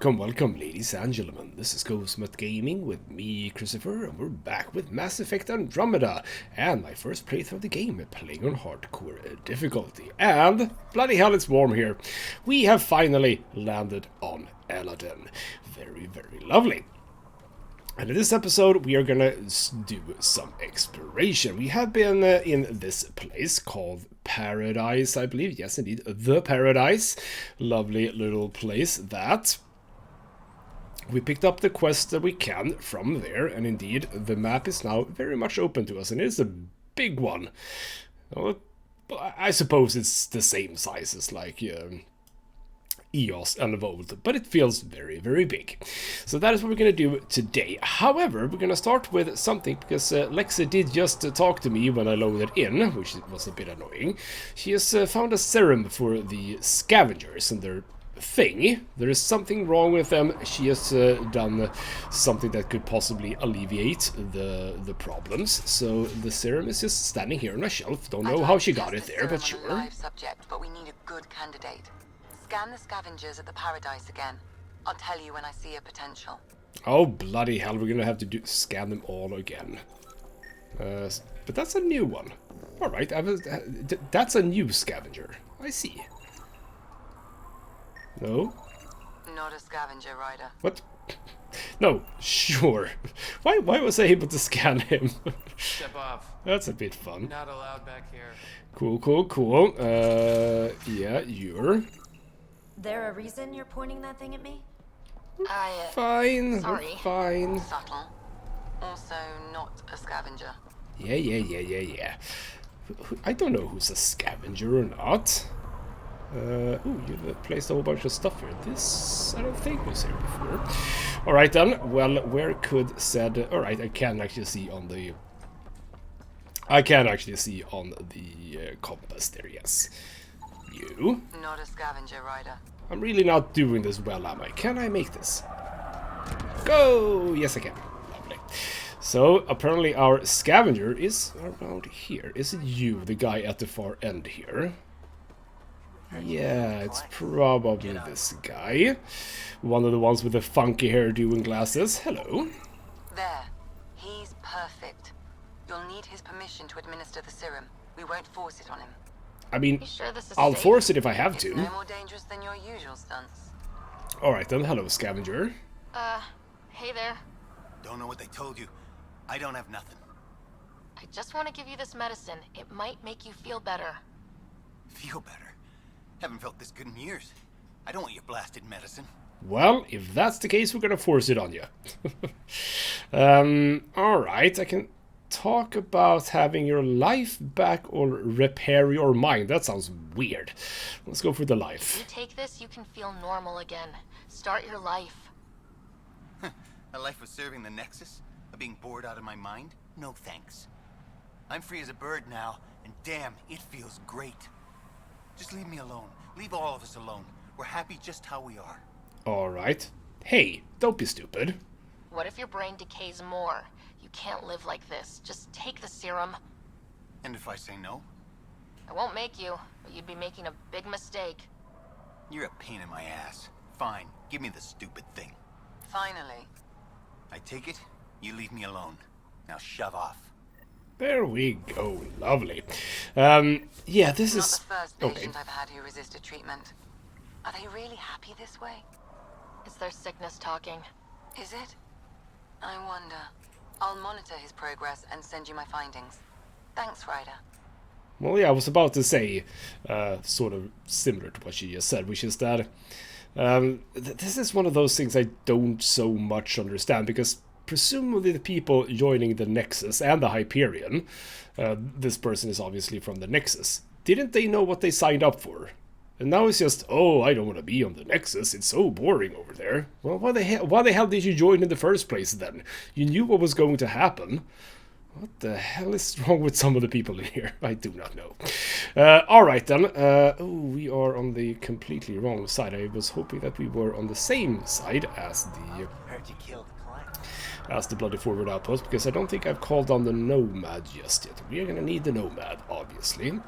Welcome, ladies and gentlemen. This is ghostmutgaming with me, Christopher, and we're back with Mass Effect Andromeda, and my first playthrough of the game, playing on hardcore difficulty. And, bloody hell, it's warm here. We have finally landed on Elaaden. Very, very lovely. And in this episode, we are gonna do some exploration. We have been in this place called Paradise, I believe. Yes, indeed, the Paradise. Lovely little place that we picked up the quest that we can from there. And indeed, the map is now very much open to us. And it is a big one. Well, I suppose it's the same size as like EOS and Volt, but it feels very, very big. So that is what we're going to do today. However, we're going to start with something, because Lexi did just talk to me when I loaded in, which was a bit annoying. She has found a serum for the scavengers and their thing. There is something wrong with them. She has done something that could possibly alleviate the problems. So the serum is just standing here on a shelf. Don't know how she got it there, but sure. Live subject, but we need a good candidate. Scan the scavengers at the Paradise again. I'll tell you when I see a potential. Oh, bloody hell, we're gonna have to scan them all again. But that's a new one. Alright, that's a new scavenger. I see. No? Not a scavenger, Ryder. What? No, sure. Why was I able to scan him? Step off. That's a bit fun. Not allowed back here. Cool. Yeah, you're... There a reason you're pointing that thing at me? Fine, sorry. we're fine. Subtle. Also not a scavenger. Yeah. I don't know who's a scavenger or not. Ooh, you've placed a whole bunch of stuff here. This, I don't think was here before. Alright then, well, where could said... Alright, I can actually see on the... compass there, yes. You? Not a scavenger, Ryder. I'm really not doing this well, am I? Can I make this? Go! Yes, I can. Lovely. So, apparently our scavenger is around here. Is it you, the guy at the far end here? Yeah, it's probably this guy. One of the ones with the funky hairdo and glasses. Hello. There. He's perfect. You'll need his permission to administer the serum. We won't force it on him. I mean, Sure this is I'll safe? force it if I have It's to. no more dangerous than your usual stunts. Alright then, hello scavenger. Hey there. Don't know what they told you. I don't have nothing. I just want to give you this medicine. It might make you feel better. Feel better? Haven't felt this good in years. I don't want your blasted medicine. Well, if that's the case, we're gonna force it on you. Alright, I can talk about having your life back or repair your mind. That sounds weird. Let's go for the life. You take this, you can feel normal again. Start your life. A life of serving the Nexus? Of being bored out of my mind? No thanks. I'm free as a bird now, and damn, it feels great. Just leave me alone. Leave all of us alone. We're happy just how we are. Alright. Hey, don't be stupid. What if your brain decays more? You can't live like this. Just take the serum. And if I say no? I won't make you, but you'd be making a big mistake. You're a pain in my ass. Fine, give me the stupid thing. Finally. I take it, you leave me alone. Now shove off. There we go. Lovely. Yeah, this Not is... the first Okay. patient I've had who resisted treatment. Are they really happy this way? It's their sickness talking. Is it? I wonder. I'll monitor his progress and send you my findings. Thanks, Ryder. Well, yeah, I was about to say sort of similar to what she just said, which is that this is one of those things I don't so much understand, because presumably the people joining the Nexus and the Hyperion, this person is obviously from the Nexus, didn't they know what they signed up for? And now it's just, oh, I don't want to be on the Nexus, it's so boring over there. Well, why the hell did you join in the first place then? You knew what was going to happen. What the hell is wrong with some of the people in here? I do not know. Alright then. Oh, we are on the completely wrong side. I was hoping that we were on the same side as the Heard you killed the client. as the bloody forward outpost, because I don't think I've called on the Nomad just yet. We are gonna need the Nomad, obviously.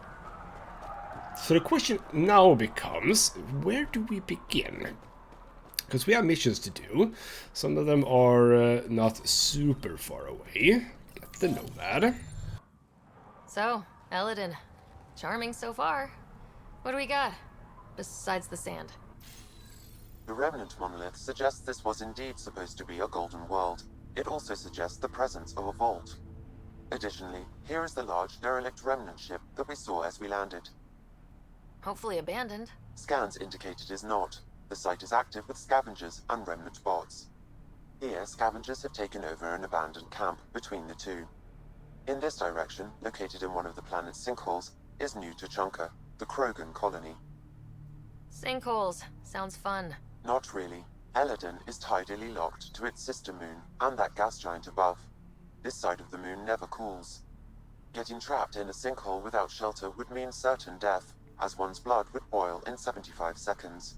So the question now becomes, where do we begin? Because we have missions to do. Some of them are not super far away. Get the Nomad. So, Elaaden. Charming so far. What do we got? Besides the sand. The remnant monolith suggests this was indeed supposed to be a golden world. It also suggests the presence of a vault. Additionally, here is the large derelict remnant ship that we saw as we landed. Hopefully abandoned. Scans indicate it is not. The site is active with scavengers and remnant bots. Here, scavengers have taken over an abandoned camp between the two. In this direction, located in one of the planet's sinkholes, is New Tuchanka, the Krogan colony. Sinkholes. Sounds fun. Not really. Elaaden is tidally locked to its sister moon and that gas giant above. This side of the moon never cools. Getting trapped in a sinkhole without shelter would mean certain death, as one's blood would boil in 75 seconds.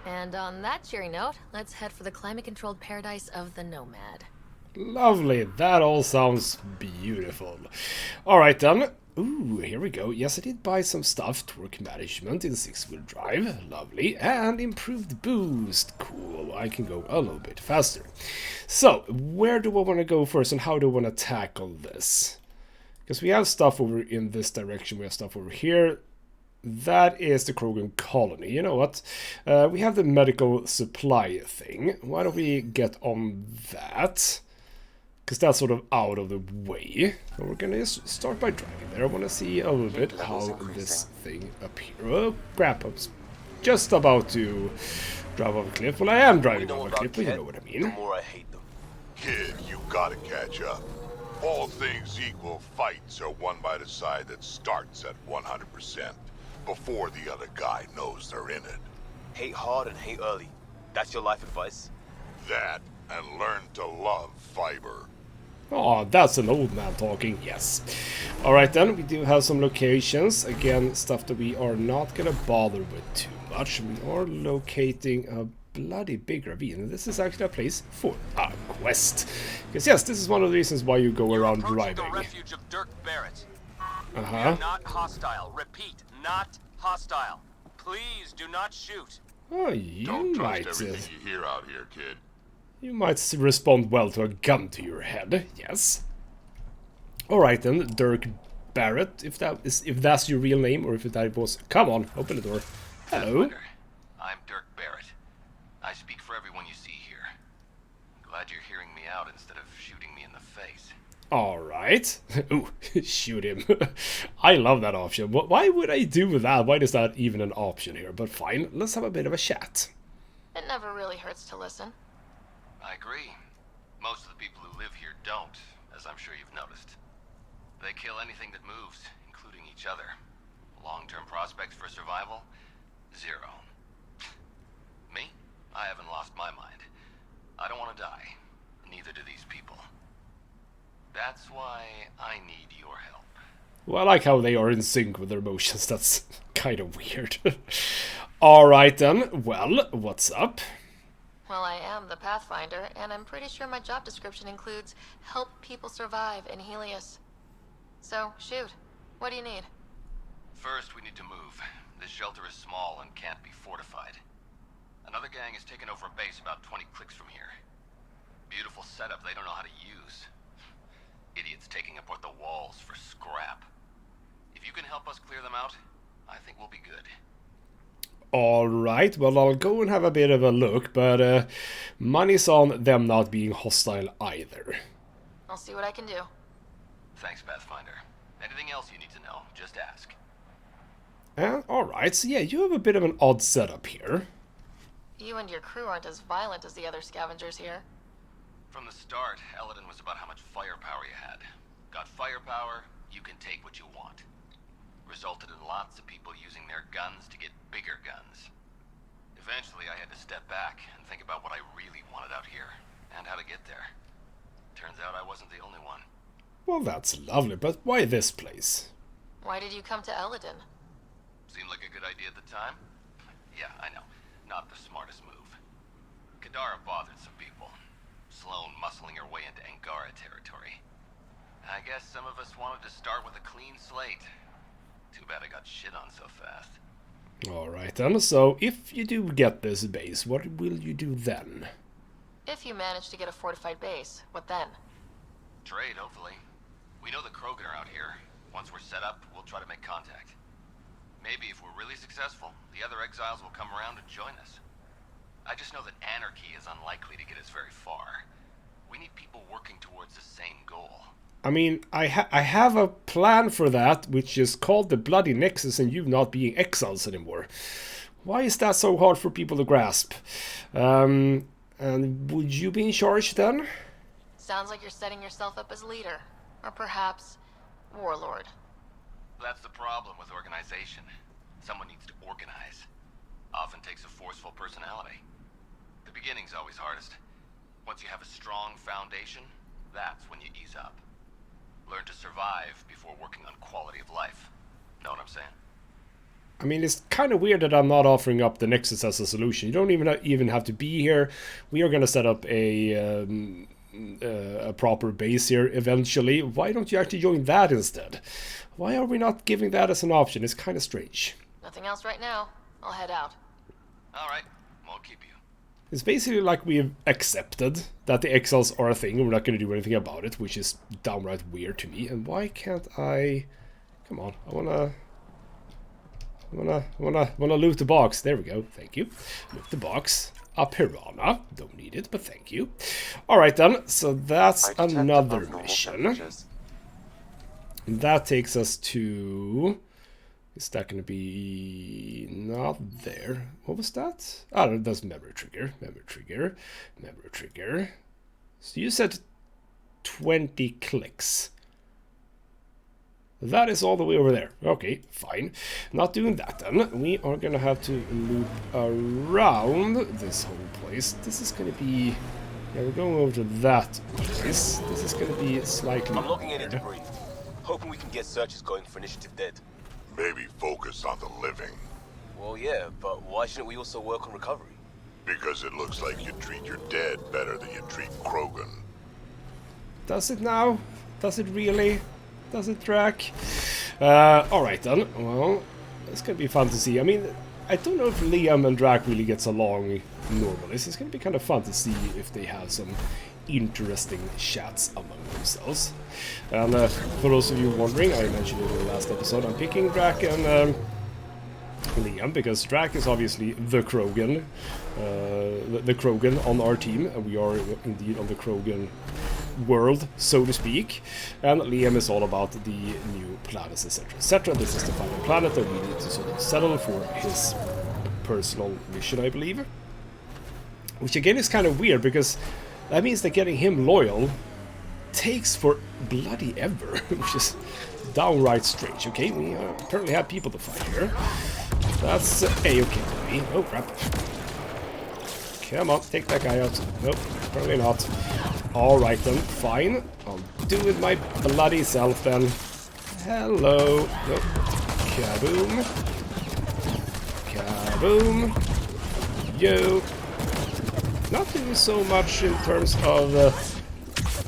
And on that cheery note, let's head for the climate-controlled paradise of the Nomad. Lovely, that all sounds beautiful. Alright then. Ooh, here we go. Yes, I did buy some stuff. Torque management in 6-wheel drive. Lovely. And improved boost. Cool. I can go a little bit faster. So, where do I want to go first and how do I want to tackle this? Because we have stuff over in this direction. We have stuff over here. That is the Krogan colony. You know what? We have the medical supply thing. Why don't we get on that? Because that's sort of out of the way. So we're gonna just start by driving there. I want to see a little bit how this thing appears. Oh, crap. I was just about to drive off a cliff. Well, I am driving off a cliff, but you know what I mean. The more I hate them. Kid, you gotta catch up. All things equal, fights are won by the side that starts at 100%, before the other guy knows they're in it. Hate hard and hate early. That's your life advice? That, and learn to love fiber. Oh, that's an old man talking, yes. Alright then, we do have some locations. Again, stuff that we are not gonna bother with too much. We are locating a bloody big ravine. This is actually a place for a quest. Because yes, this is one of the reasons why you go around driving. The refuge of Dirk Barrett. Uh-huh. Not hostile. Repeat, not hostile. Please do not shoot. Oh, you Don't might... trust everything you hear out here, kid. You might respond well to a gun to your head, yes. Alright then, Dirk Barrett, if that's your real name, or if that was... Come on, open the door. Hello. I'm Dirk Barrett. I speak for everyone you see here. Glad you're hearing me out instead of shooting me in the face. Alright. Ooh, shoot him. I love that option. Why would I do that? Why is that even an option here? But fine, let's have a bit of a chat. It never really hurts to listen. I agree. Most of the people who live here don't, as I'm sure you've noticed. They kill anything that moves, including each other. Long-term prospects for survival? Zero. Me? I haven't lost my mind. I don't want to die. Neither do these people. That's why I need your help. Well, I like how they are in sync with their emotions. That's kind of weird. Alright then. Well, what's up? Well, I am the Pathfinder, and I'm pretty sure my job description includes help people survive in Helios. So, shoot. What do you need? First, we need to move. This shelter is small and can't be fortified. Another gang has taken over a base about 20 clicks from here. Beautiful setup they don't know how to use. Idiots taking apart the walls for scrap. If you can help us clear them out, I think we'll be good. Alright, well I'll go and have a bit of a look, but money's on them not being hostile either. I'll see what I can do. Thanks, Pathfinder. Anything else you need to know, just ask. Alright, so yeah, you have a bit of an odd setup here. You and your crew aren't as violent as the other scavengers here. From the start, Elaaden was about how much firepower you had. Got firepower, you can take what you want. Resulted in lots of people using their guns to get bigger guns. Eventually, I had to step back and think about what I really wanted out here, and how to get there. Turns out I wasn't the only one. Well, that's lovely, but why this place? Why did you come to Elaaden? Seemed like a good idea at the time? Yeah, I know. Not the smartest move. Kadara bothered some people. Sloane muscling her way into Angara territory. I guess some of us wanted to start with a clean slate. Too bad I got shit on so fast. Alright then, so if you do get this base, what will you do then? If you manage to get a fortified base, what then? Trade, hopefully. We know the Krogan are out here. Once we're set up, we'll try to make contact. Maybe if we're really successful, the other exiles will come around and join us. I just know that anarchy is unlikely to get us very far. We need people working towards the same goal. I mean, I have a plan for that, which is called the Bloody Nexus and you not being exiles anymore. Why is that so hard for people to grasp? And would you be in charge then? Sounds like you're setting yourself up as leader. Or perhaps warlord. That's the problem with organization. Someone needs to organize. Often takes a forceful personality. The beginning's always hardest. Once you have a strong foundation, that's when you ease up. Learn to survive before working on quality of life. Know what I'm saying? I mean, it's kind of weird that I'm not offering up the Nexus as a solution. You don't even have to be here. We are going to set up a proper base here eventually. Why don't you actually join that instead? Why are we not giving that as an option? It's kind of strange. Nothing else right now. I'll head out. Alright, won't keep you. It's basically like we've accepted that the exiles are a thing and we're not going to do anything about it, which is downright weird to me. And why can't I... Come on, I wanna loot the box. There we go, thank you. Loot the box. A piranha. Don't need it, but thank you. Alright then, so that's another mission. That takes us to... Is that going to be... not there? What was that? Oh, that's memory trigger. Memory trigger. Memory trigger. So you said 20 clicks. That is all the way over there. Okay, fine. Not doing that then. We are going to have to loop around this whole place. This is going to be... Yeah, we're going over to that place. This is going to be slightly... I'm logging any debris. Hoping we can get searches going for Initiative Dead. Maybe focus on the living. Well, yeah, but why shouldn't we also work on recovery? Because it looks like you treat your dead better than you treat Krogan. Does it now? Does it really? Does it track? Alright then. Well, it's gonna be fun to see. I mean, I don't know if Liam and Drac really gets along normally. So it's gonna be kind of fun to see if they have some interesting chats among themselves. And for those of you wondering, I mentioned it in the last episode, I'm picking Drac and Liam because Drac is obviously the Krogan, the Krogan on our team, and we are indeed on the Krogan world, so to speak. And Liam is all about the new planets, etc., etc. This is the final planet that we need to sort of settle for his personal mission, I believe. Which again is kind of weird because that means that getting him loyal takes for bloody ever, which is downright strange. Okay, we apparently have people to fight here. That's A-okay for me. Oh, crap. Come on, take that guy out. Nope, apparently not. Alright then, fine. I'll do it my bloody self then. Hello. Nope. Kaboom. Kaboom. Yo. Not doing so much in terms of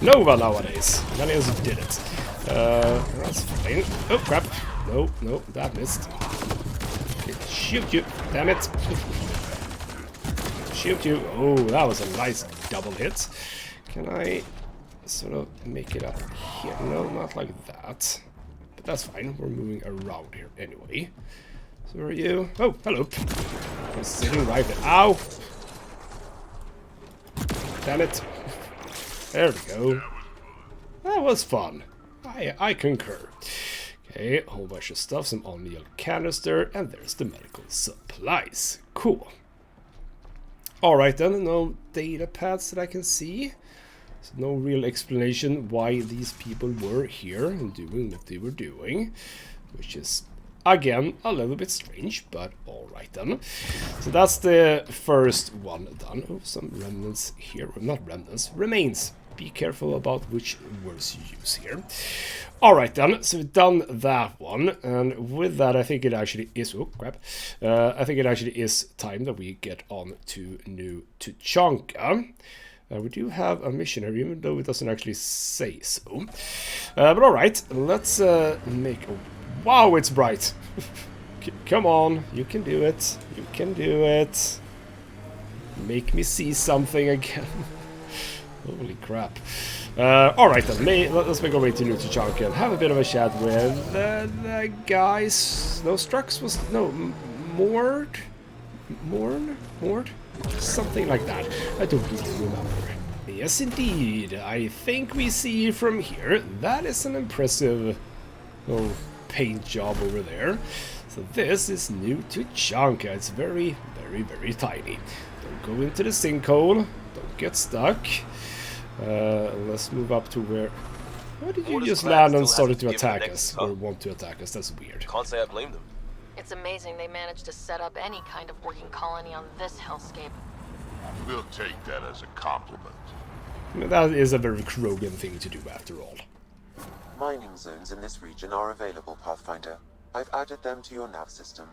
Nova nowadays. Many did it. That's fine. Oh crap. No, no, that missed. Shoot you. Damn it. Shoot you. Oh, that was a nice double hit. Can I sort of make it up here? No, not like that. But that's fine. We're moving around here anyway. So are you? Oh, hello. I'm sitting right there. Ow! Damn it. There we go. That was fun. I concur. Okay, a whole bunch of stuff. Some O'Neill canister. And there's the medical supplies. Cool. Alright then, no data pads that I can see. So no real explanation why these people were here and doing what they were doing. Which is, again, a little bit strange, but alright then. So that's the first one done. Oh, some remnants here. Well, not remnants, remains. Be careful about which words you use here. Alright then, so we've done that one. And with that, I think it actually is... Oh, crap. I think it actually is time that we get on to new Tuchanka. We do have a mission here, even though it doesn't actually say so. But alright, let's make... Oh, wow, it's bright. Come on, you can do it. You can do it. Make me see something again. Holy crap. Alright then, let's make our way to New Tuchanka and have a bit of a chat with the guys. No, Strux was... No, Mord? Something like that. I don't really remember. Yes, indeed. I think we see from here. That is an impressive little paint job over there. So this is New Tuchanka. It's very, very, very tiny. Don't go into the sinkhole. Don't get stuck. Let's move up to where... Why did you just land and started to attack us? Or want to attack us? That's weird. Can't say I blame them. It's amazing they managed to set up any kind of working colony on this hellscape. We'll take that as a compliment. That is a very Krogan thing to do, after all. Mining zones in this region are available, Pathfinder. I've added them to your nav system.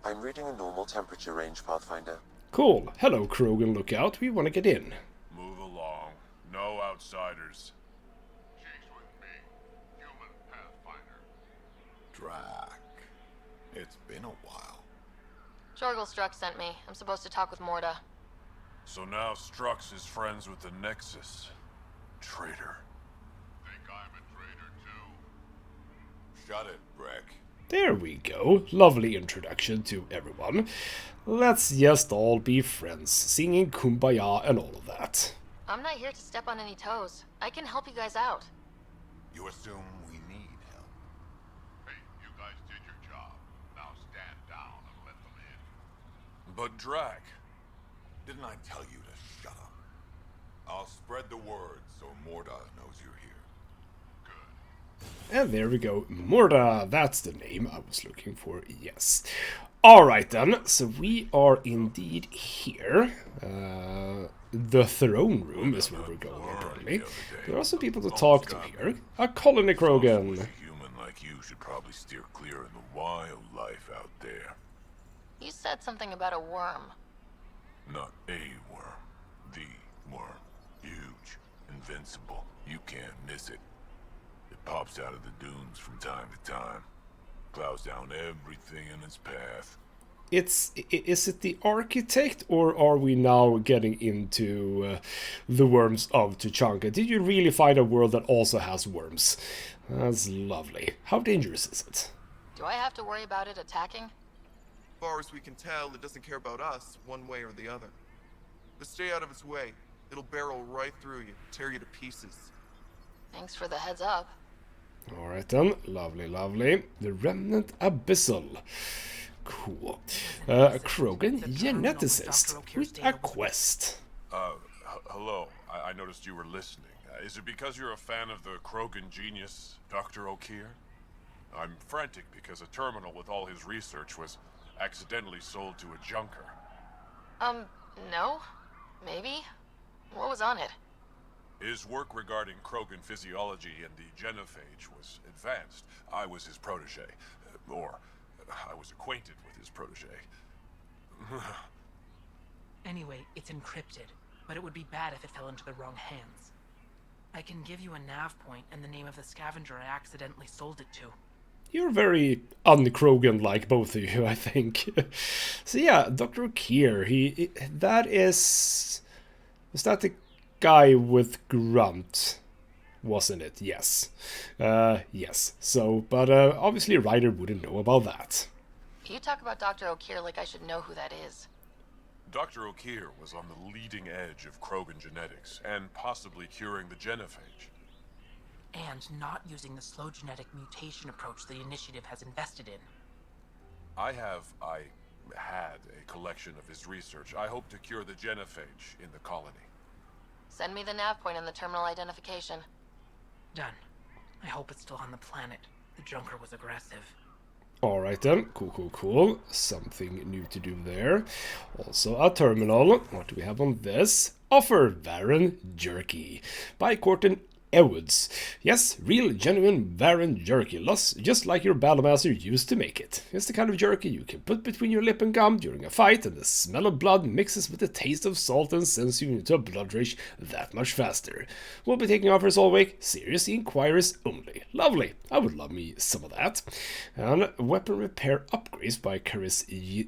I'm reading a normal temperature range, Pathfinder. Cool. Hello, Krogan Lookout. We want to get in. Move along. No outsiders. She's with me. Human Pathfinder. Drac. It's been a while. Jorgel Strux sent me. I'm supposed to talk with Morda. So now Strux is friends with the Nexus. Traitor. Think I'm a traitor too? Shut it, Breck. There we go. Lovely introduction to everyone. Let's just all be friends, singing Kumbaya and all of that. I'm not here to step on any toes. I can help you guys out. You assume we need help? Hey, you guys did your job. Now stand down and let them in. But Drac, didn't I tell you to shut up? I'll spread the word so Morda knows you're here. Good. And there we go. Morda, that's the name I was looking for, yes. Alright then, so we are indeed here. The throne room is where we're going, apparently. There are some people to talk to here. A colony Krogan. A human like you should probably steer clear of the wildlife out there. You said something about a worm. Not a worm. The worm. Huge. Invincible. You can't miss it. It pops out of the dunes from time to time. Plows down everything in its path. Is it the architect, or are we now getting into the worms of Tuchanka? Did you really find a world that also has worms? That's lovely. How dangerous is it? Do I have to worry about it attacking? As far as we can tell, it doesn't care about us one way or the other. Just stay out of its way. It'll barrel right through you, tear you to pieces. Thanks for the heads up. Alright then, lovely, lovely. The Remnant Abyssal. Cool. A Krogan geneticist with a quest. Hello. I noticed you were listening. Is it because you're a fan of the Krogan genius, Dr. O'Keer? I'm frantic because a terminal with all his research was accidentally sold to a junker. No? Maybe? What was on it? His work regarding Krogan physiology and the genophage was advanced. I was his protege. Or, I was acquainted with his protege. Anyway, it's encrypted, but it would be bad if it fell into the wrong hands. I can give you a nav point and the name of the scavenger I accidentally sold it to. You're very un-Krogan-like, both of you, I think. So yeah, Dr. O'Keer, that is... Was that the guy with Grunt? Wasn't it? Yes. Yes. So, but obviously a writer wouldn't know about that. You talk about Dr. O'Keer like I should know who that is. Dr. O'Keer was on the leading edge of Krogan genetics, and possibly curing the genophage. And not using the slow genetic mutation approach the Initiative has invested in. I had a collection of his research. I hope to cure the genophage in the colony. Send me the nav point and the terminal identification. Done. I hope it's still on the planet. The junker was aggressive. Alright then, cool. Something new to do there. Also a terminal. What do we have on this? Offer Baron Jerky by Corton Ewods. Yes, real, genuine Varan jerky, just like your battlemaster used to make it. It's the kind of jerky you can put between your lip and gum during a fight, and the smell of blood mixes with the taste of salt and sends you into a blood rage that much faster. We'll be taking offers all week, serious inquiries only. Lovely, I would love me some of that. And weapon repair upgrades by Karis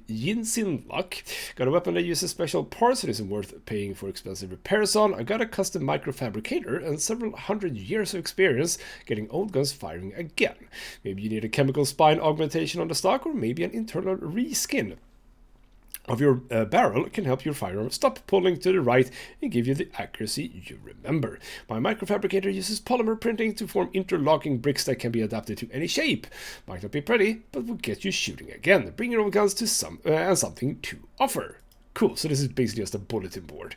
Yinsin Luck. Got a weapon that uses special parts and isn't worth paying for expensive repairs on. I got a custom microfabricator and several hundred years of experience getting old guns firing again. Maybe you need a chemical spine augmentation on the stock, or maybe an internal reskin of your barrel can help your firearm stop pulling to the right and give you the accuracy you remember. My microfabricator uses polymer printing to form interlocking bricks that can be adapted to any shape. Might not be pretty, but will get you shooting again. Bring your own guns to something to offer. Cool, so this is basically just a bulletin board.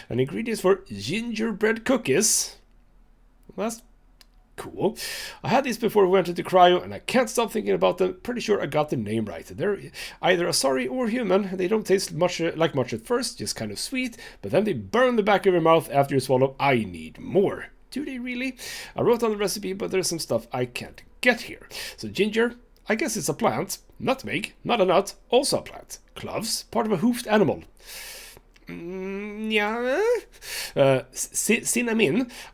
And ingredients for gingerbread cookies. That's cool. I had these before we went into cryo, and I can't stop thinking about them. Pretty sure I got the name right. They're either Asari or human. They don't taste much like much at first, just kind of sweet, but then they burn the back of your mouth after you swallow. I need more. Do they really? I wrote down the recipe, but there's some stuff I can't get here. So ginger, I guess it's a plant. Nutmeg, not a nut, also a plant. Cloves, part of a hoofed animal. Cinnamon,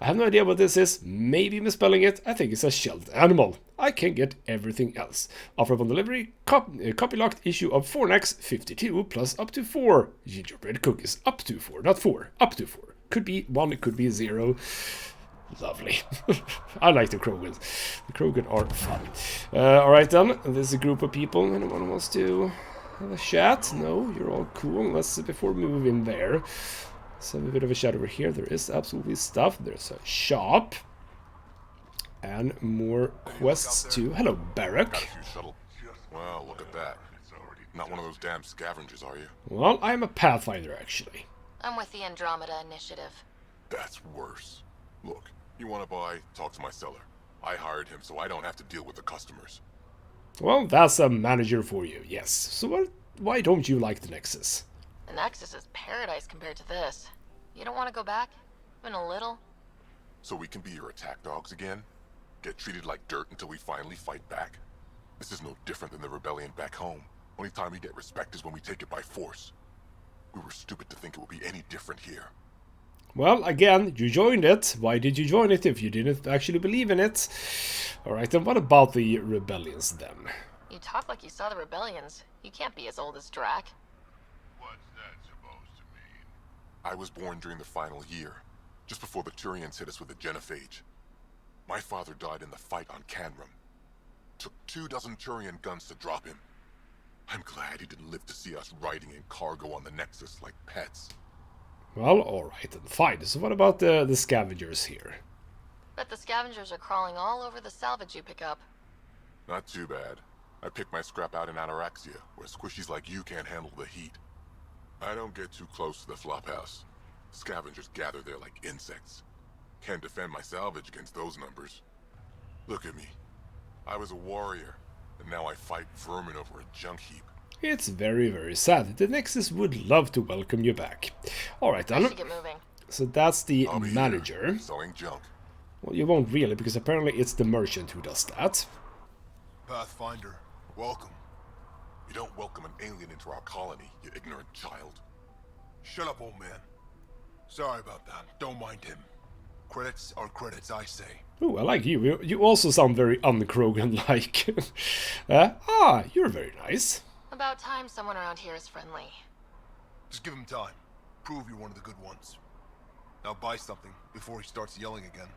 I have no idea what this is, maybe misspelling it. I think it's a shelled animal. I can get everything else. Offer upon delivery, copy locked issue of Fornax 52 plus up to 4 gingerbread cookies. Up to 4, not 4, up to 4. Could be 1, it could be 0. Lovely. I like the Krogans. The Krogan are fun. Alright then, there's a group of people. Anyone wants to have a chat? No, you're all cool. Before we move in there, let's have a bit of a chat over here. There is absolutely stuff. There's a shop. And more quests too. Hello, Barak. Well, look at that. Not one of those damn scavengers, are you? Well, I'm a Pathfinder, actually. I'm with the Andromeda Initiative. That's worse. Look, you want to buy, talk to my seller. I hired him so I don't have to deal with the customers. Well, that's a manager for you, yes. So why don't you like the Nexus? The Nexus is paradise compared to this. You don't want to go back? Even a little? So we can be your attack dogs again? Get treated like dirt until we finally fight back? This is no different than the rebellion back home. Only time we get respect is when we take it by force. We were stupid to think it would be any different here. Well, again, you joined it. Why did you join it if you didn't actually believe in it? Alright, then what about the rebellions then? You talk like you saw the rebellions. You can't be as old as Drac. What's that supposed to mean? I was born during the final year, just before the Turians hit us with the genophage. My father died in the fight on Canrum. Took 24 Turian guns to drop him. I'm glad he didn't live to see us riding in cargo on the Nexus like pets. Well, alright then, fine. So what about the scavengers here? Bet the scavengers are crawling all over the salvage you pick up. Not too bad. I pick my scrap out in Ataraxia, where squishies like you can't handle the heat. I don't get too close to the flophouse. Scavengers gather there like insects. Can't defend my salvage against those numbers. Look at me. I was a warrior, and now I fight vermin over a junk heap. It's very, very sad. The Nexus would love to welcome you back. Alright then. I should get moving. So that's the I'll be manager. Here, selling junk. Well, you won't really, because apparently it's the merchant who does that. Pathfinder, welcome. You don't welcome an alien into our colony, you ignorant child. Shut up, old man. Sorry about that. Don't mind him. Credits are credits, I say. Ooh, I like you. You also sound very un-Krogan-like. You're very nice. About time someone around here is friendly. Just give him time. Prove you're one of the good ones. Now buy something before he starts yelling again.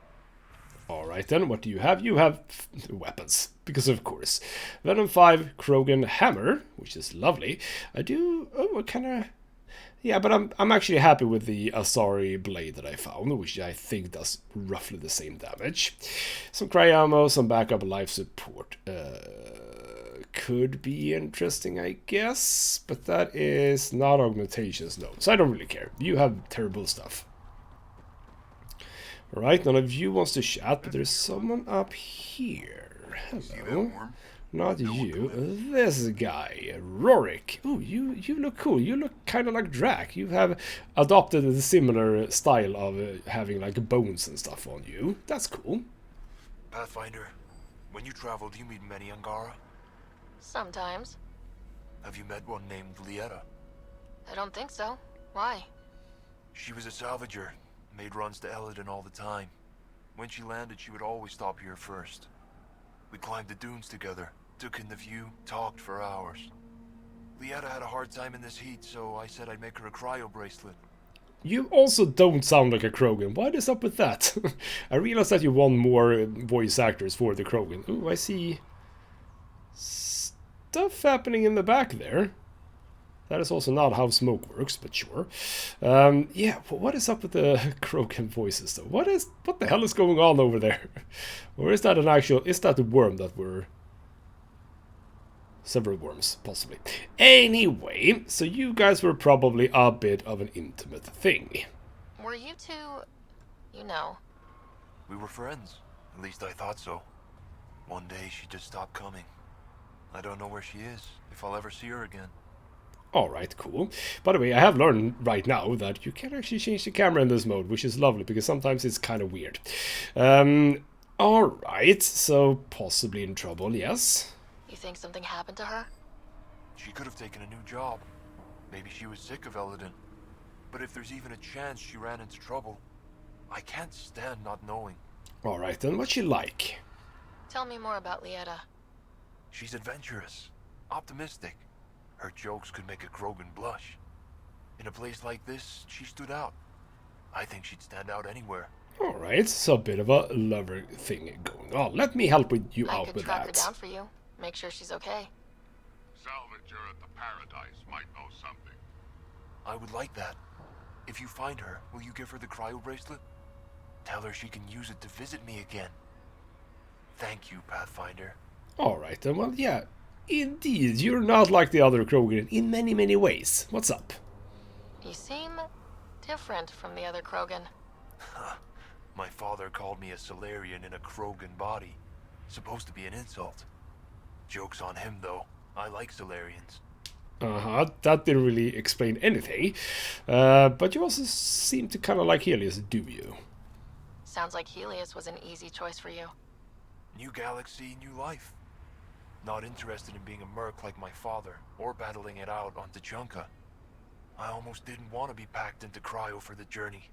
Alright then, what do you have? You have weapons, because of course. Venom 5 Krogan Hammer, which is lovely. I do... what kind of... Yeah, but I'm actually happy with the Asari blade that I found, which I think does roughly the same damage. Some cry ammo, some backup life support. Could be interesting, I guess, but that is not augmentations, no. So I don't really care. You have terrible stuff. Alright, none of you wants to chat, but there's someone up here. Hello. Not you. This guy, Rorik. Oh, you look cool. You look kind of like Drac. You have adopted a similar style of having like bones and stuff on you. That's cool. Pathfinder, when you travel, do you meet many Angara? Sometimes. Have you met one named Lieta? I don't think so. Why? She was a salvager, made runs to Elaaden all the time. When she landed, she would always stop here first. We climbed the dunes together, took in the view, talked for hours. Lieta had a hard time in this heat, so I said I'd make her a cryo bracelet. You also don't sound like a Krogan. What is up with that? I realized that you want more voice actors for the Krogan. Ooh, I see stuff happening in the back there. That is also not how smoke works, but sure. Yeah, what is up with the Krogan voices though? What the hell is going on over there? Or is that an actual... Is that a worm that were... Several worms, possibly. Anyway, so you guys were probably a bit of an intimate thing. Were you two... you know... We were friends. At least I thought so. One day she just stopped coming. I don't know where she is, if I'll ever see her again. Alright, cool. By the way, I have learned right now that you can actually change the camera in this mode, which is lovely, because sometimes it's kind of weird. Alright, so possibly in trouble, yes? You think something happened to her? She could have taken a new job. Maybe she was sick of Elaaden. But if there's even a chance she ran into trouble, I can't stand not knowing. Alright, then what's she like? Tell me more about Lieta. She's adventurous, optimistic. Her jokes could make a Krogan blush. In a place like this, she stood out. I think she'd stand out anywhere. Alright, so a bit of a lover thing going on. Let me help with you out with that. I could track her down for you. Make sure she's okay. Salvager at the Paradise might know something. I would like that. If you find her, will you give her the cryo bracelet? Tell her she can use it to visit me again. Thank you, Pathfinder. Alright then, well, yeah. Indeed, you're not like the other Krogan in many, many ways. What's up? You seem different from the other Krogan. My father called me a Solarian in a Krogan body. Supposed to be an insult. Joke's on him, though. I like Solarians. Uh-huh, that didn't really explain anything. But you also seem to kind of like Helios, do you? Sounds like Helios was an easy choice for you. New galaxy, new life. Not interested in being a merc like my father, or battling it out on Tuchanka. I almost didn't want to be packed into cryo for the journey.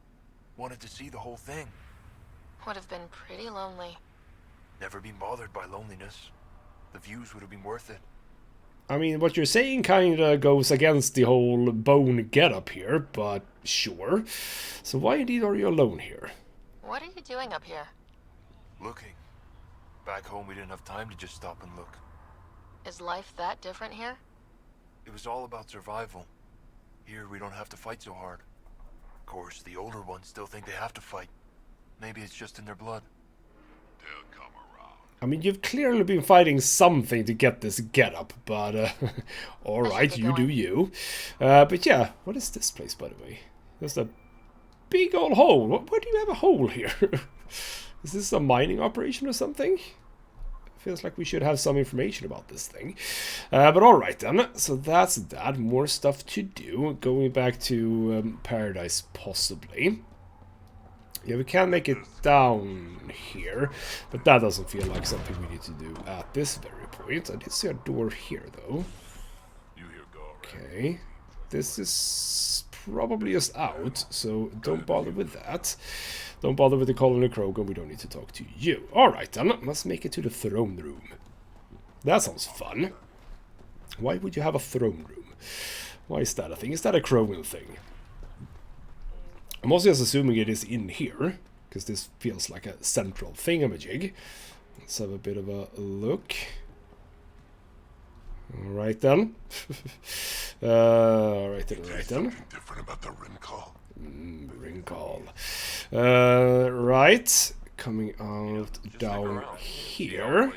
Wanted to see the whole thing. Would have been pretty lonely. Never been bothered by loneliness. The views would have been worth it. I mean, what you're saying kinda goes against the whole bone getup here, but sure. So why indeed are you alone here? What are you doing up here? Looking. Back home we didn't have time to just stop and look. Is life that different here? It was all about survival. Here we don't have to fight so hard. Of course, the older ones still think they have to fight. Maybe it's just in their blood. They'll come around. I mean, you've clearly been fighting something to get this getup, but alright, you do you. But yeah, what is this place, by the way? There's a big old hole. Why do you have a hole here? Is this a mining operation or something? Feels like we should have some information about this thing. But alright then, so that's that. More stuff to do. Going back to Paradise, possibly. Yeah, we can make it down here, but that doesn't feel like something we need to do at this very point. I did see a door here, though. Okay, this is probably just out, so don't bother with that. Don't bother with the colony Krogan, we don't need to talk to you. Alright then, let's make it to the throne room. That sounds fun. Why would you have a throne room? Why is that a thing? Is that a Krogan thing? I'm also just assuming it is in here, because this feels like a central thingamajig. Let's have a bit of a look. Alright then. Alright then, right then. Different about the ring call. Ring call. Right. Coming out down here.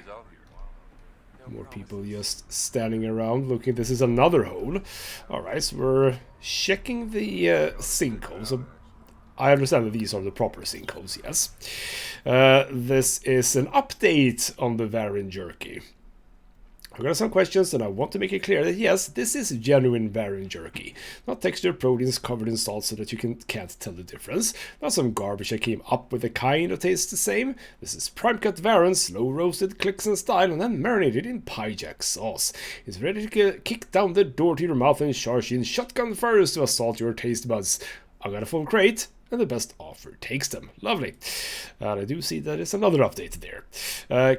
More people just standing around looking. This is another hole. Alright, so we're checking the sinkholes. So I understand that these are the proper sinkholes, yes. This is an update on the Varan Jerky. I've got some questions and I want to make it clear that yes, this is genuine Varan jerky. Not textured proteins covered in salt so that you can't tell the difference. Not some garbage that came up with the kind of tastes the same. This is prime cut Varan, slow roasted clicks in style and then marinated in pie jack sauce. It's ready to kick down the door to your mouth and charge in shotgun first to assault your taste buds. I got a full crate. And the best offer takes them. Lovely. And I do see that is another update there.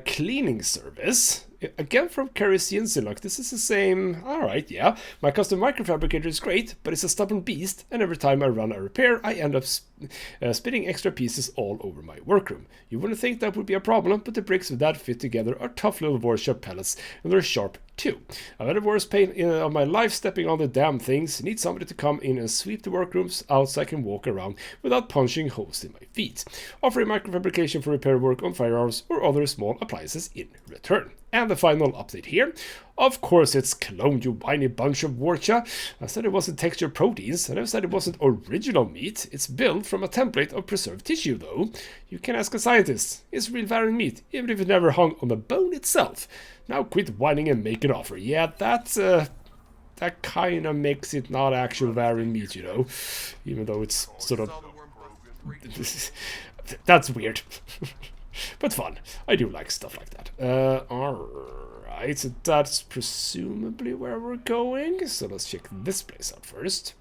Cleaning service. Again from Kerosene Sinlock. This is the same. Alright, yeah. My custom microfabricator is great, but it's a stubborn beast, and every time I run a repair, I end up spitting extra pieces all over my workroom. You wouldn't think that would be a problem, but the bricks with that fit together are tough little workshop pellets, and they're sharp too. I've had the worst pain of my life stepping on the damn things. Need somebody to come in and sweep the workrooms out so I can walk around without punching holes in my feet. Offering microfabrication for repair work on firearms or other small appliances in return. And the final update here. Of course it's cloned, you whiny bunch of Warcha. I said it wasn't textured proteins. I never said it wasn't original meat. It's built from a template of preserved tissue, though. You can ask a scientist. It's real Varan meat, even if it never hung on the bone itself. Now quit whining and make an offer. Yeah, that's that kind of makes it not actual Varan meat, you know. Even though it's sort of... that's weird. But fun. I do like stuff like that. Alright, so that's presumably where we're going. So let's check this place out first.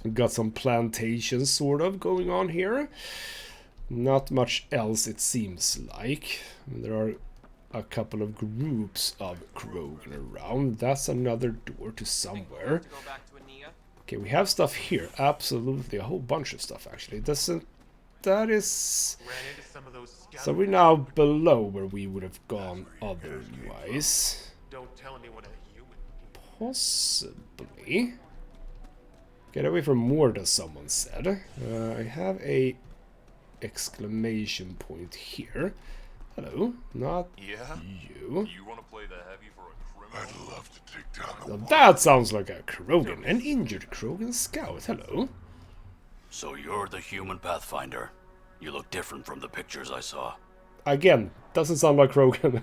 We've got some plantations sort of going on here. Not much else it seems like. There are a couple of groups of Krogan around. That's another door to somewhere. Okay, we have stuff here. Absolutely, a whole bunch of stuff actually. Doesn't... That is... So we're now below where we would have gone otherwise. Possibly. Get away from Morda, someone said. I have a exclamation point here. Hello, not you. You want to play the heavy for a criminal? I'd love to take down the... Now that sounds like a Krogan, an injured Krogan scout. Hello. So you're the human Pathfinder. You look different from the pictures I saw. Again, doesn't sound like Krogan.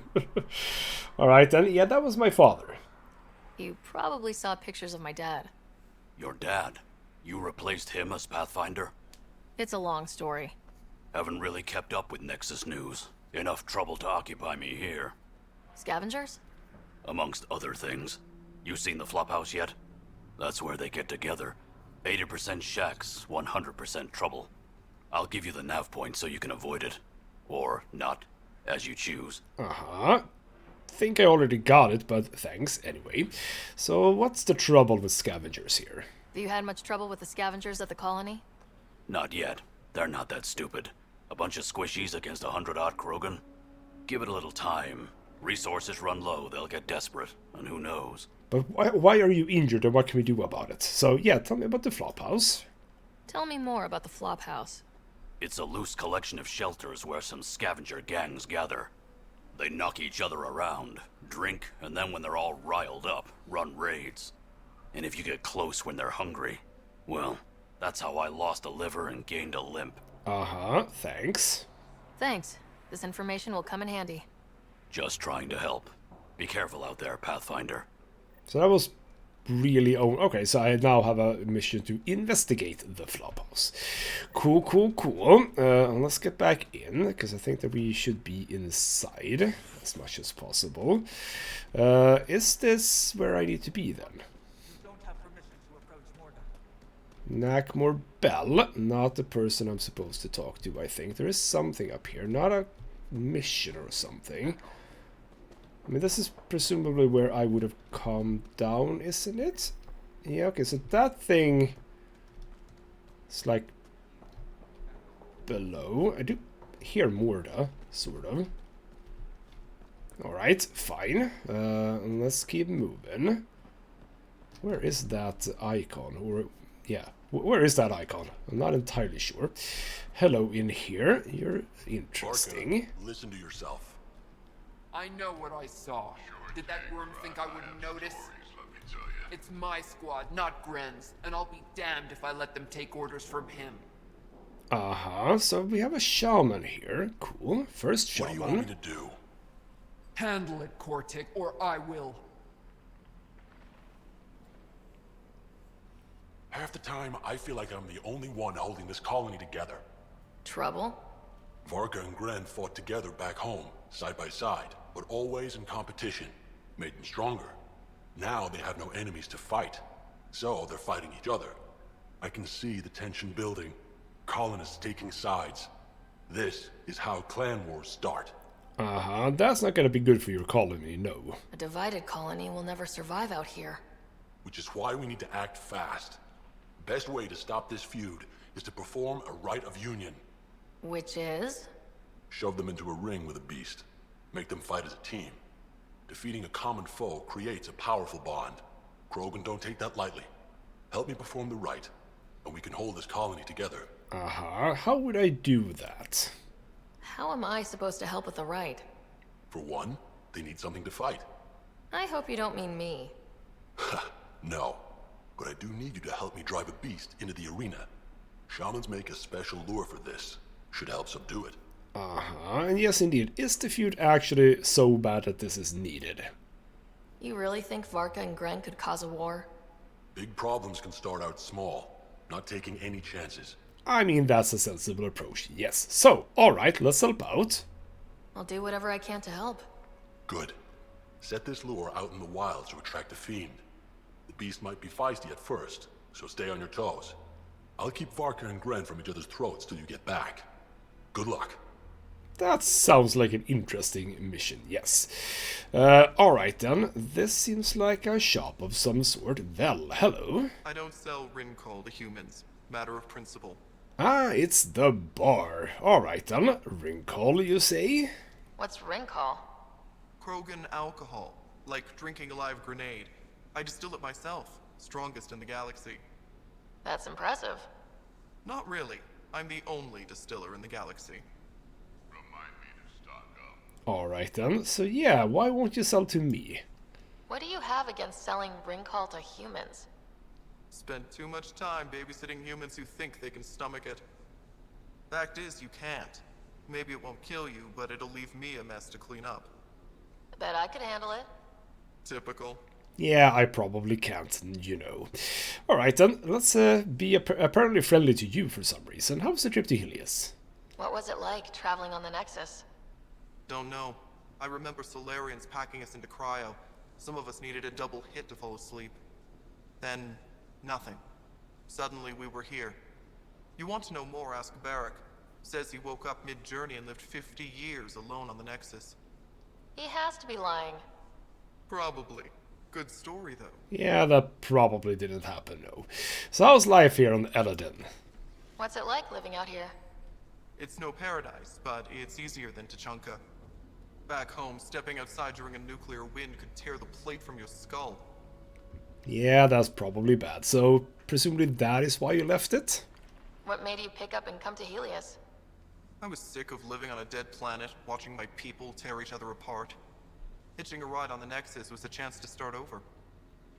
Alright then, yeah, that was my father. You probably saw pictures of my dad. Your dad? You replaced him as Pathfinder? It's a long story. Haven't really kept up with Nexus news. Enough trouble to occupy me here. Scavengers? Amongst other things. You seen the Flophouse yet? That's where they get together. 80% shacks, 100% trouble. I'll give you the nav point so you can avoid it. Or not, as you choose. Uh-huh. Think I already got it, but thanks anyway. So what's the trouble with scavengers here? Have you had much trouble with the scavengers at the colony? Not yet. They're not that stupid. A bunch of squishies against 100-odd Krogan? Give it a little time. Resources run low, they'll get desperate, and who knows. But why are you injured and what can we do about it? So yeah, tell me about the Flophouse. Tell me more about the Flophouse. It's a loose collection of shelters where some scavenger gangs gather. They knock each other around, drink, and then when they're all riled up, run raids. And if you get close when they're hungry, well, that's how I lost a liver and gained a limp. Uh-huh, thanks. Thanks. This information will come in handy. Just trying to help. Be careful out there, Pathfinder. So that was really... okay, so I now have a mission to investigate the Flophouse. Cool, cool, cool. Let's get back in, because I think that we should be inside as much as possible. Is this where I need to be then? Nakmor Bell, not the person I'm supposed to talk to, I think. There is something up here, not a mission or something. I mean, this is presumably where I would have come down, isn't it? Yeah, okay, so that thing is like below. I do hear Morda, sort of. Alright, fine. Let's keep moving. Where is that icon? Or, yeah, where is that icon? I'm not entirely sure. Hello in here. You're interesting. Barca, listen to yourself. I know what I saw. Did that worm think I wouldn't notice? It's my squad, not Gren's, and I'll be damned if I let them take orders from him. Uh-huh, so we have a shaman here. Cool. First shaman. What do you want me to do? Handle it, Cortic, or I will. Half the time, I feel like I'm the only one holding this colony together. Trouble? Varka and Gren fought together back home, side by side, but always in competition. Made them stronger. Now they have no enemies to fight, so they're fighting each other. I can see the tension building, colonists taking sides. This is how clan wars start. Uh-huh, that's not gonna be good for your colony, no. A divided colony will never survive out here. Which is why we need to act fast. The best way to stop this feud is to perform a rite of union. Which is? Shove them into a ring with a beast. Make them fight as a team. Defeating a common foe creates a powerful bond. Krogan don't take that lightly. Help me perform the rite, and we can hold this colony together. Uh-huh, how would I do that? How am I supposed to help with the rite? For one, they need something to fight. I hope you don't mean me. No, but I do need you to help me drive a beast into the arena. Shamans make a special lure for this. Should help subdue it. Uh-huh, and yes indeed, is the feud actually so bad that this is needed? You really think Varka and Gren could cause a war? Big problems can start out small, not taking any chances. I mean, that's a sensible approach, yes. So, alright, let's help out. I'll do whatever I can to help. Good. Set this lure out in the wilds to attract a fiend. The beast might be feisty at first, so stay on your toes. I'll keep Varka and Gren from each other's throats till you get back. Good luck. That sounds like an interesting mission, yes. Alright then, this seems like a shop of some sort. Well, hello. I don't sell Rincol to humans. Matter of principle. Ah, it's the bar. Alright then, Rincol, you say? What's Rincol? Krogan alcohol. Like drinking a live grenade. I distill it myself. Strongest in the galaxy. That's impressive. Not really. I'm the only distiller in the galaxy. Alright then, so yeah, why won't you sell to me? What do you have against selling Rincol to humans? Spend too much time babysitting humans who think they can stomach it. Fact is, you can't. Maybe it won't kill you, but it'll leave me a mess to clean up. I bet I could handle it. Typical. Yeah, I probably can't, you know. Alright then, let's be apparently friendly to you for some reason. How was the trip to Helios? What was it like, traveling on the Nexus? Don't know. I remember Solarians packing us into cryo. Some of us needed a double hit to fall asleep. Then, nothing. Suddenly we were here. You want to know more, ask Barrack. Says he woke up mid-journey and lived 50 years alone on the Nexus. He has to be lying. Probably. Good story, though. Yeah, that probably didn't happen, no. So how's life here on Elaaden? What's it like living out here? It's no paradise, but it's easier than Tuchanka. Back home, stepping outside during a nuclear wind could tear the plate from your skull. Yeah, that's probably bad. So, presumably that is why you left it? What made you pick up and come to Helios? I was sick of living on a dead planet, watching my people tear each other apart. Hitching a ride on the Nexus was a chance to start over.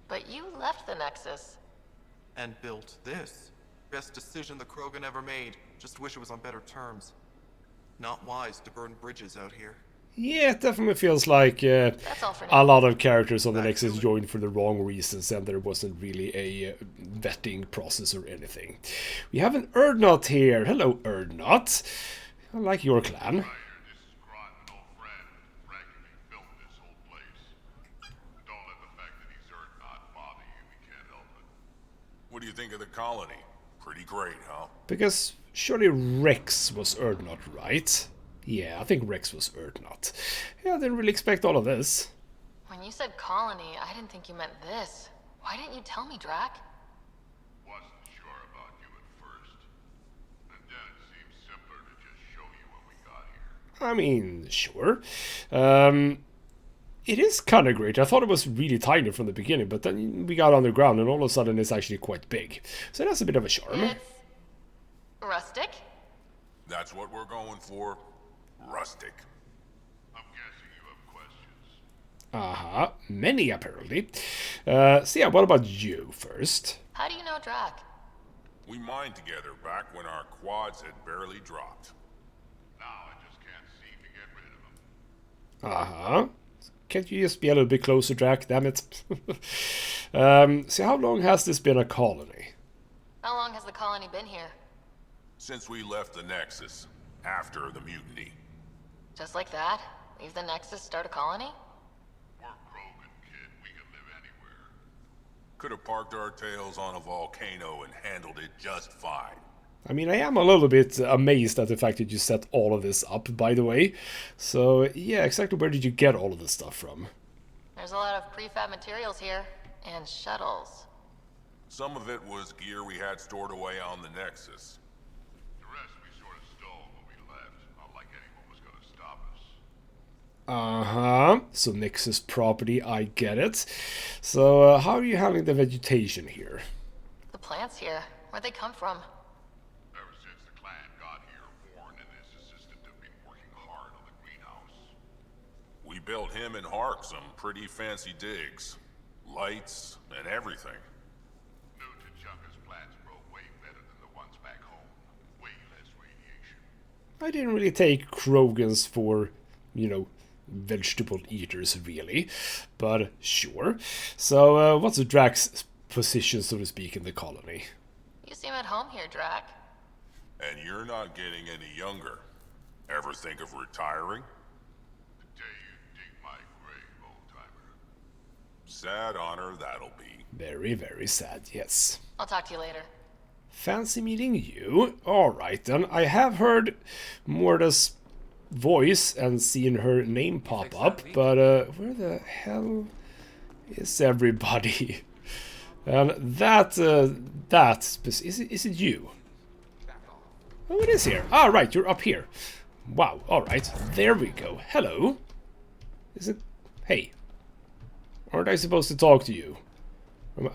But you left the Nexus. And built this. Best decision the Krogan ever made. Just wish it was on better terms. Not wise to burn bridges out here. Yeah, it definitely feels like a lot of characters on the Nexus joined for the wrong reasons and there wasn't really a vetting process or anything. We have an Urdnot here. Hello, Urdnot. I like your clan. What do you think of the colony? Pretty great, huh? Because surely Rex was Urdnot, right? Yeah, I think Rex was Urdnot. Yeah, I didn't really expect all of this. When you said colony, I didn't think you meant this. Why didn't you tell me, Drac? Wasn't sure about you at first. And then it seemed simpler to just show you when we got here. I mean, sure. It is kind of great. I thought it was really tiny from the beginning, but then we got underground and all of a sudden it's actually quite big. So that's a bit of a charm. It's rustic? That's what we're going for. Rustic. I'm guessing you have questions. Uh-huh. Many, apparently. So yeah, what about you first? How do you know Drac? We mined together back when our quads had barely dropped. Now I just can't seem to get rid of them. Uh-huh. can't you just be a little bit closer, Drac? Damn it. So how long has this been a colony? How long has the colony been here? Since we left the Nexus, after the mutiny. Just like that? Leave the Nexus, start a colony? We're Krogan, kid. We can live anywhere. Could have parked our tails on a volcano and handled it just fine. I mean, I am a little bit amazed at the fact that you set all of this up, by the way. So, yeah, exactly where did you get all of this stuff from? There's a lot of prefab materials here, and shuttles. Some of it was gear we had stored away on the Nexus. The rest we sort of stole when we left. Not like anyone was going to stop us. Uh-huh. So Nexus property, I get it. So, how are you handling the vegetation here? The plants here, where'd they come from? Ever since the clan got here, Warren and his assistant have been working hard on the greenhouse. We built him and Hark some pretty fancy digs. Lights and everything. New Tuchanka's plants grow way better than the ones back home. Way less radiation. I didn't really take Krogans for, you know, vegetable eaters, really. But, sure. So, what's Drac's position, so to speak, in the colony? You seem at home here, Drac. And you're not getting any younger. Ever think of retiring? The day you dig my grave, old-timer. Sad honor that'll be. Very, very sad, yes. I'll talk to you later. Fancy meeting you. Alright then, I have heard Morda's voice and seen her name pop up, but where the hell is everybody? And is it you? Oh, it is here. Ah, right, you're up here. Wow, alright, there we go. Hello. Is it? Hey. Aren't I supposed to talk to you?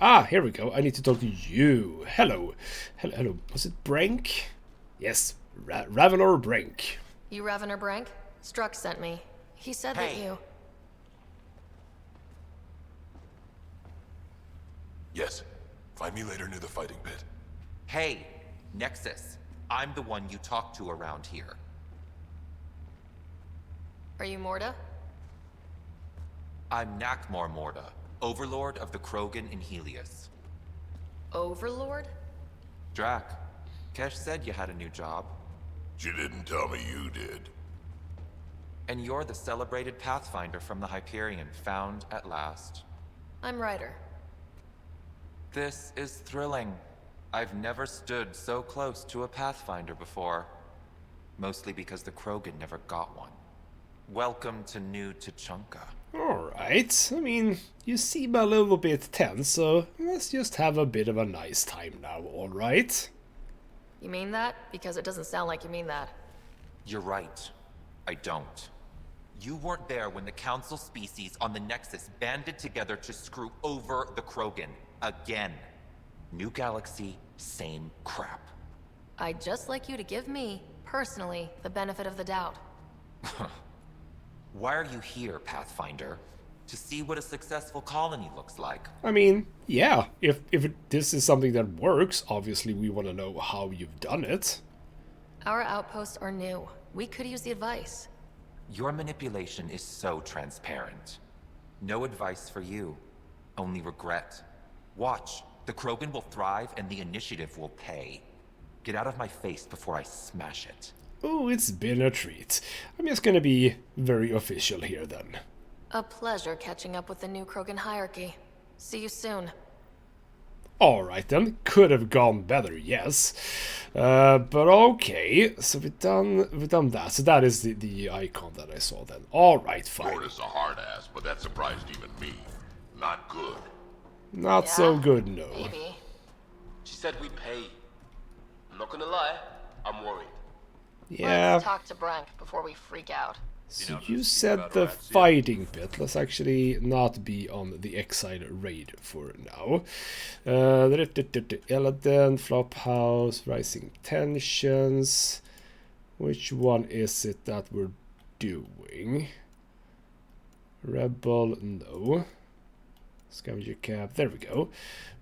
Ah, here we go. I need to talk to you. Hello. Hello. Was it Brank? Yes, Ravenor Brank. You Ravenor Brank? Struck sent me. He said that you... Yes. Find me later near the fighting pit. Hey, Nexus. I'm the one you talk to around here. Are you Morda? I'm Nakmor Morda, Overlord of the Krogan in Helios. Overlord? Drac, Kesh said you had a new job. She didn't tell me you did. And you're the celebrated Pathfinder from the Hyperion, found at last. I'm Ryder. This is thrilling. I've never stood so close to a Pathfinder before. Mostly because the Krogan never got one. Welcome to New Tuchanka. Alright, I mean, you seem a little bit tense, so let's just have a bit of a nice time now, alright? You mean that? Because it doesn't sound like you mean that. You're right. I don't. You weren't there when the Council species on the Nexus banded together to screw over the Krogan. Again. New galaxy, same crap. I'd just like you to give me, personally, the benefit of the doubt. Why are you here, Pathfinder? To see what a successful colony looks like. I mean, yeah, if this is something that works, obviously we want to know how you've done it. Our outposts are new. We could use the advice. Your manipulation is so transparent. No advice for you. Only regret. Watch. The Krogan will thrive and the initiative will pay. Get out of my face before I smash it. Oh, it's been a treat. I'm just gonna be very official here then. A pleasure catching up with the new Krogan hierarchy. See you soon. Alright then, could have gone better, yes. But okay, so we've done that. So that is the icon that I saw then. Alright, fine. Lord is a hard ass, but that surprised even me. Not good. Not so good, no. Maybe. She said we'd pay. I'm not gonna lie, I'm worried. Yeah. Let's talk to Brank before we freak out. So you said the fighting pit. Let's actually not be on the Exile raid for now. Elaaden, Flophouse, Rising Tensions. Which one is it that we're doing? Rebel, no. Scavenger Camp, there we go.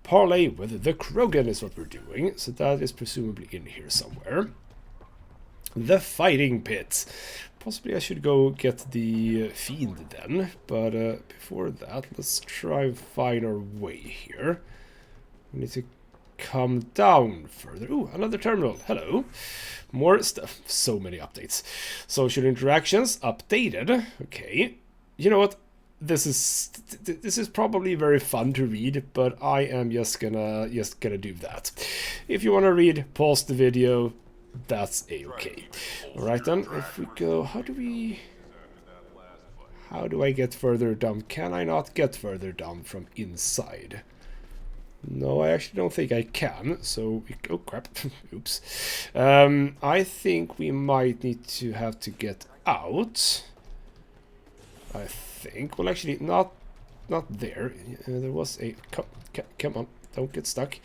Parlay with the Krogan is what we're doing. So that is presumably in here somewhere. The fighting pit. Possibly I should go get the fiend then, but before that, let's try and find our way here. We need to come down further. Ooh, another terminal. Hello. More stuff. So many updates. Social interactions updated. Okay. You know what? This is probably very fun to read, but I am just gonna do that. If you want to read, pause the video. That's a-okay. Alright then, if we go, how do I get further down? Can I not get further down from inside? No, I actually don't think I can, so oh crap, oops. I think we might need to have to get out. I think, well actually, not there. There was a, come on, don't get stuck.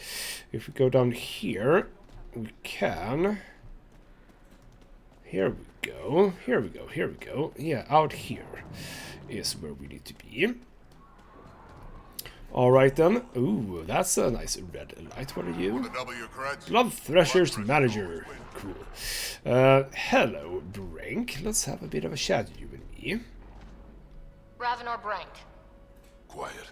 If we go down here, we can... Here we go, here we go, here we go. Yeah, out here is where we need to be. Alright then. Ooh, that's a nice red light. What are you? Blood Thresher's manager. Cool. Hello, Brink. Let's have a bit of a chat, you and me. Ravenor Brink. Quiet.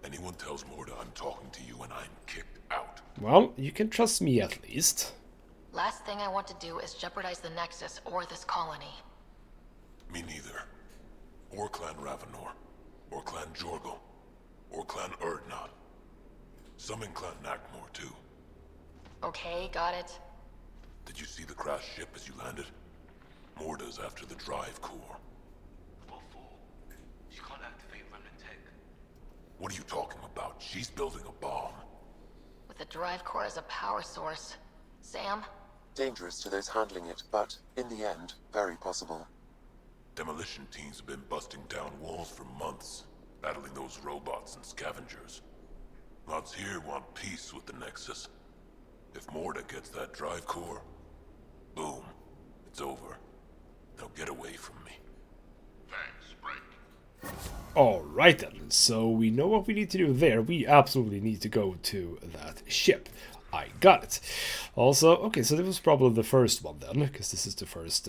Anyone tells Morda I'm talking to you and I'm kicked out. Well, you can trust me at least. Last thing I want to do is jeopardize the Nexus or this colony. Me neither. Or Clan Ravenor. Or Clan Jorgal. Or Clan Erdnot. Some in Clan Nakmor too. Okay, got it. Did you see the crashed ship as you landed? Morda's after the drive core. What for? She can't activate remnant tech. What are you talking about? She's building a bomb. With the drive core as a power source. Sam? Dangerous to those handling it, but, in the end, very possible. Demolition teams have been busting down walls for months, battling those robots and scavengers. Lots here want peace with the Nexus. If Morda gets that drive core, boom, it's over. They'll get away from me. Thanks, Brink. Alright then, so we know what we need to do there. We absolutely need to go to that ship. I got it. Also, okay, so this was probably the first one then, because this is the first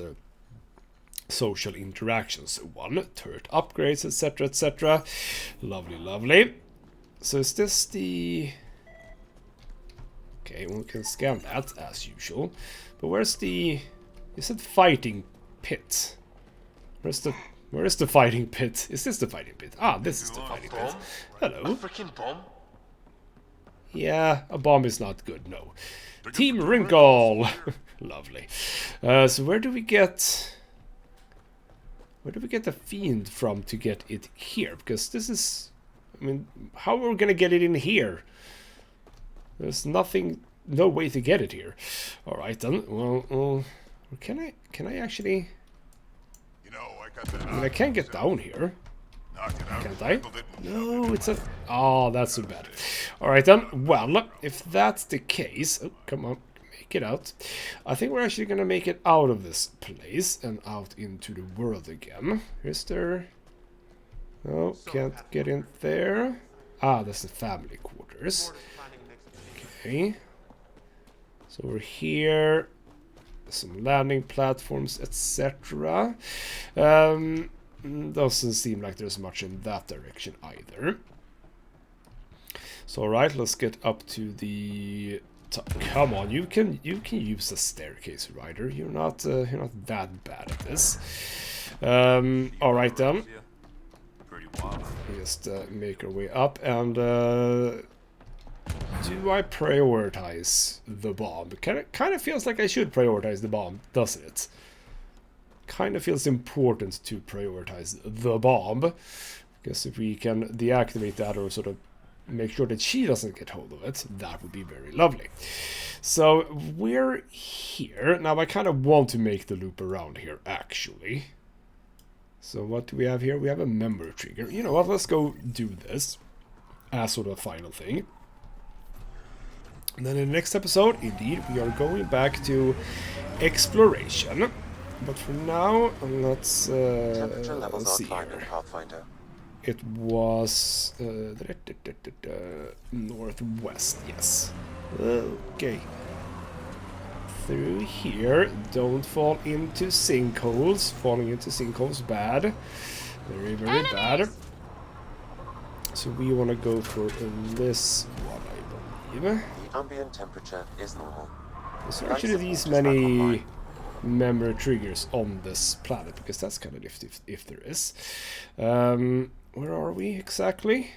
social interactions one. Turret upgrades, etc, etc. Lovely, lovely. So is this the... Okay, we can scan that as usual. But where's the... You said fighting pit. Where is the fighting pit? Is this the fighting pit? Ah, this is the fighting pit. Hello. A freaking bomb? Yeah, a bomb is not good, no. Team Wrinkle! Lovely. So where do we get... Where do we get the fiend from to get it here? Because this is... I mean, how are we gonna get it in here? There's nothing... No way to get it here. Alright then, well... can I actually... I mean, I can't get down here. Can't I? No, it's a... Oh, that's so bad. Alright then, well, if that's the case... Oh, come on, make it out. I think we're actually gonna make it out of this place and out into the world again. Is there... No, can't get in there. Ah, that's the family quarters. Okay. So we're here. Some landing platforms, etc. Doesn't seem like there's much in that direction either. So alright, let's get up to the top. Come on, you can use a staircase, Ryder. You're not that bad at this. Alright then. Just make our way up and do I prioritize the bomb? Kind of feels like I should prioritize the bomb, doesn't it? Kind of feels important to prioritize the bomb. Because if we can deactivate that or sort of make sure that she doesn't get hold of it, that would be very lovely. So we're here. Now I kind of want to make the loop around here, actually. So what do we have here? We have a member trigger. You know what, let's go do this as sort of a final thing. And then in the next episode, indeed, we are going back to exploration. But for now, let's see here. It was northwest, yes. Okay. through here. Don't fall into sinkholes. Falling into sinkholes bad. Very, very bad. So we want to go for this one, I believe. The ambient temperature is normal. There's actually these many memory triggers on this planet, because that's kind of nifty if there is. Where are we exactly?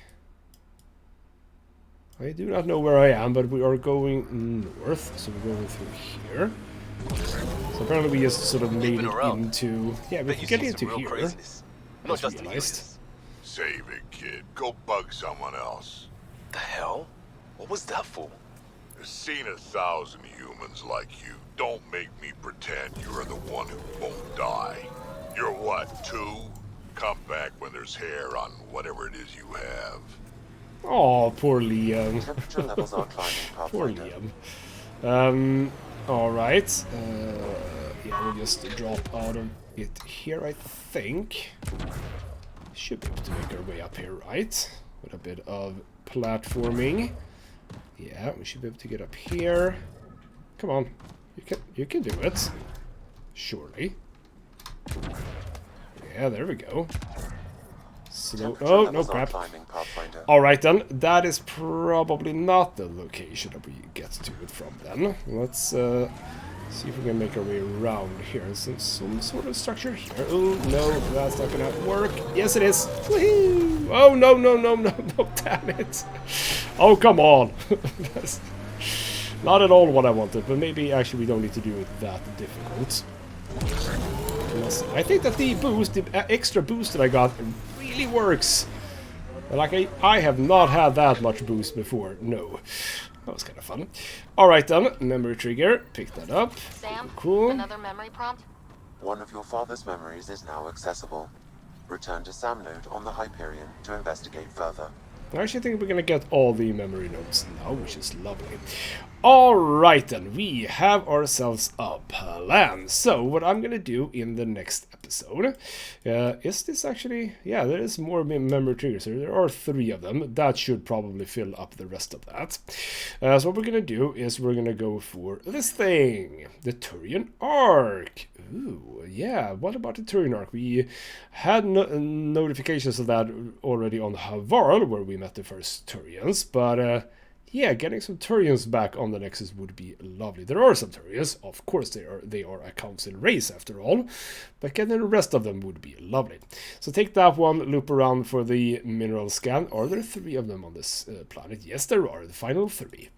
I do not know where I am, but we are going north, so we're going through here. So apparently we just sort of made it into... Yeah, we can get into here. Not just realized. Save it, kid. Go bug someone else. The hell? What was that for? I've seen 1,000 humans like you. Don't make me pretend you're the one who won't die. You're what, 2? Come back when there's hair on whatever it is you have. Oh, poor Liam. Temperature levels are climbing, Poor Liam. Alright. Yeah, we'll just drop out of it here, I think. Should be able to make our way up here, right? With a bit of platforming. Yeah, we should be able to get up here. Come on. You can do it. Surely. Yeah, there we go. Slow. Oh, no crap. Alright then, that is probably not the location that we get to it from then. Let's see if we can make our way around here. Some sort of structure here. Oh, no, that's not gonna work. Yes, it is. Woohoo! Oh, no, no, no, no, no, damn it. Oh, come on. That's not at all what I wanted, but maybe actually we don't need to do it that difficult. I think that the boost, the extra boost that I got really works. Like, I have not had that much boost before. No. That was kind of fun. Alright then, memory trigger. Pick that up. Sam, cool. Another memory prompt? One of your father's memories is now accessible. Return to Sam node on the Hyperion to investigate further. I actually think we're gonna get all the memory notes now, which is lovely. Alright then, we have ourselves a plan. So, what I'm gonna do in the next episode, is this actually... Yeah, there is more memory triggers here. There are 3 of them. That should probably fill up the rest of that. So what we're gonna do is we're gonna go for this thing. The Turian Arc. Ooh, yeah, what about the Turian Arc? We had notifications of that already on Havarl, where we met the first Turians, but... yeah, getting some Turians back on the Nexus would be lovely. There are some Turians, of course they are a council race after all, but getting the rest of them would be lovely. So take that one, loop around for the mineral scan. Are there 3 of them on this planet? Yes, there are, the final 3.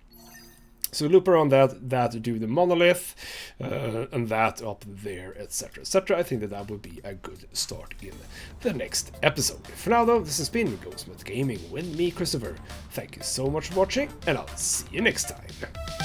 So loop around that do the monolith, and that up there, etc, etc. I think that would be a good start in the next episode. For now though, this has been ghostmutgaming with me, Christopher. Thank you so much for watching, and I'll see you next time.